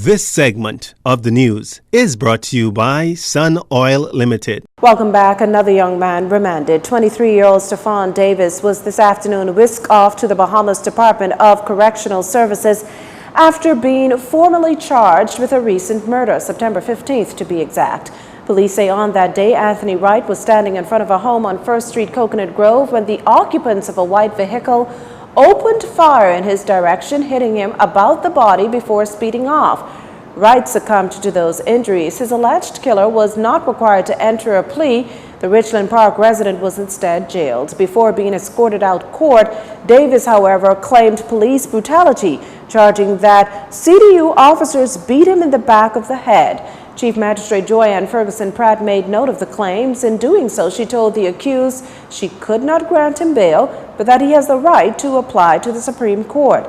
This segment of the news is brought to you by Sun Oil Limited. Welcome back. Another young man remanded. 23-year-old Stephon Davis was this afternoon whisked off to the Bahamas Department of Correctional Services after being formally charged with a recent murder, September 15th to be exact. Police say on that day, Anthony Wright was standing in front of a home on 1st Street, Coconut Grove, when the occupants of a white vehicle opened fire in his direction, hitting him about the body before speeding off. Wright succumbed to those injuries. His alleged killer was not required to enter a plea. The Richland Park resident was instead jailed. Before being escorted out court, Davis, however, claimed police brutality, charging that CDU officers beat him in the back of the head. Chief Magistrate Joanne Ferguson Pratt made note of the claims. In doing so, she told the accused she could not grant him bail, but that he has the right to apply to the Supreme Court.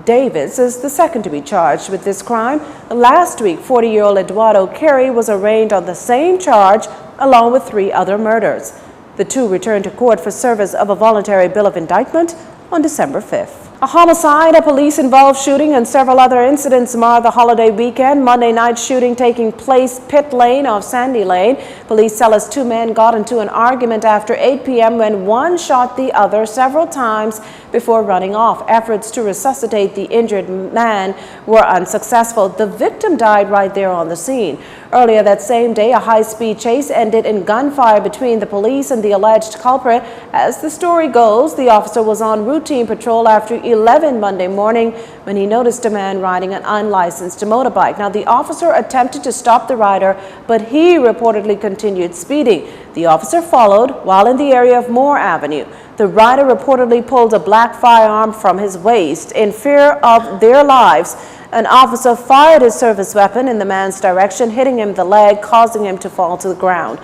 Davis is the second to be charged with this crime. Last week, 40-year-old Eduardo Carey was arraigned on the same charge, along with 3 other murders. The two returned to court for service of a voluntary bill of indictment on December 5th. A homicide, a police-involved shooting, and several other incidents mar the holiday weekend. Monday night shooting taking place Pit Lane off Sandy Lane. Police tell us 2 men got into an argument after 8 p.m. when one shot the other several times before running off. Efforts to resuscitate the injured man were unsuccessful. The victim died right there on the scene. Earlier that same day, a high-speed chase ended in gunfire between the police and the alleged culprit. As the story goes, the officer was on routine patrol after 11 Monday morning when he noticed a man riding an unlicensed motorbike. Now, the officer attempted to stop the rider, but he reportedly continued speeding. The officer followed while in the area of Moore Avenue. The rider reportedly pulled a black firearm from his waist. In fear of their lives, an officer fired his service weapon in the man's direction, hitting him in the leg, causing him to fall to the ground.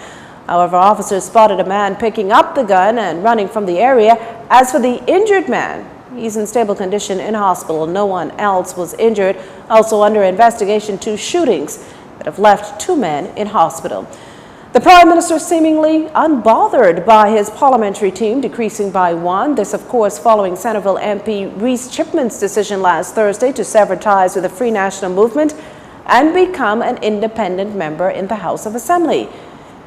However, officers spotted a man picking up the gun and running from the area. As for the injured man, he's in stable condition in hospital. No one else was injured. Also under investigation, 2 shootings that have left 2 men in hospital. The Prime Minister seemingly unbothered by his parliamentary team decreasing by 1. This, of course, following Centerville MP Reece Chipman's decision last Thursday to sever ties with the Free National Movement and become an independent member in the House of Assembly.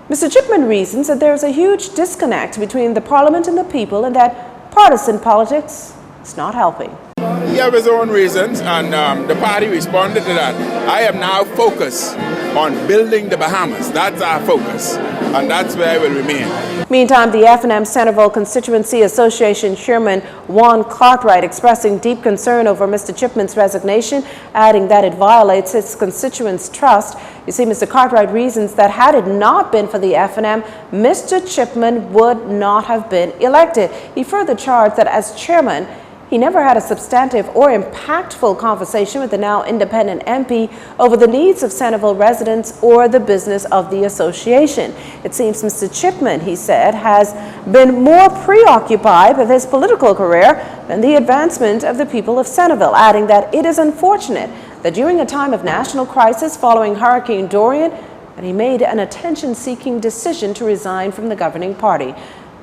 Mr. Chipman reasons that there is a huge disconnect between the Parliament and the people, and that partisan politics is not helping. He has his own reasons, and the party responded to that. I am now focused on building the Bahamas. That's our focus, and that's where I will remain. Meantime, the F&M Centerville Constituency Association Chairman Juan Cartwright expressing deep concern over Mr. Chipman's resignation, adding that it violates his constituents' trust. You see, Mr. Cartwright reasons that had it not been for the F&M, Mr. Chipman would not have been elected. He further charged that as chairman, he never had a substantive or impactful conversation with the now independent MP over the needs of Centerville residents or the business of the association. It seems Mr. Chipman, he said, has been more preoccupied with his political career than the advancement of the people of Centerville, adding that it is unfortunate that during a time of national crisis following Hurricane Dorian, that he made an attention-seeking decision to resign from the governing party.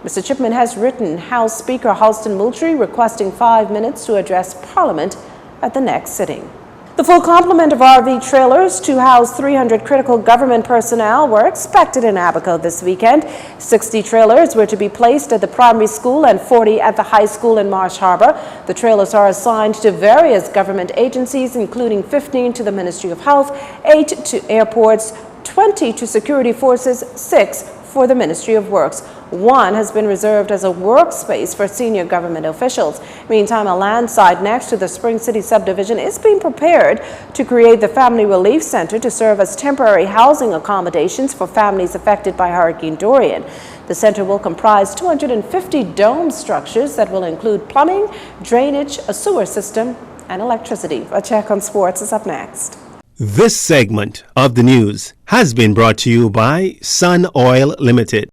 Mr. Chipman has written House Speaker Halston Moultrie requesting 5 minutes to address Parliament at the next sitting. The full complement of RV trailers to house 300 critical government personnel were expected in Abaco this weekend. 60 trailers were to be placed at the primary school and 40 at the high school in Marsh Harbor. The trailers are assigned to various government agencies, including 15 to the Ministry of Health, 8 to airports, 20 to security forces, 6 for the Ministry of Works. 1 has been reserved as a workspace for senior government officials. Meantime, a land site next to the Spring City subdivision is being prepared to create the Family Relief Center to serve as temporary housing accommodations for families affected by Hurricane Dorian. The center will comprise 250 dome structures that will include plumbing, drainage, a sewer system, and electricity. A check on sports is up next. This segment of the news has been brought to you by Sun Oil Limited.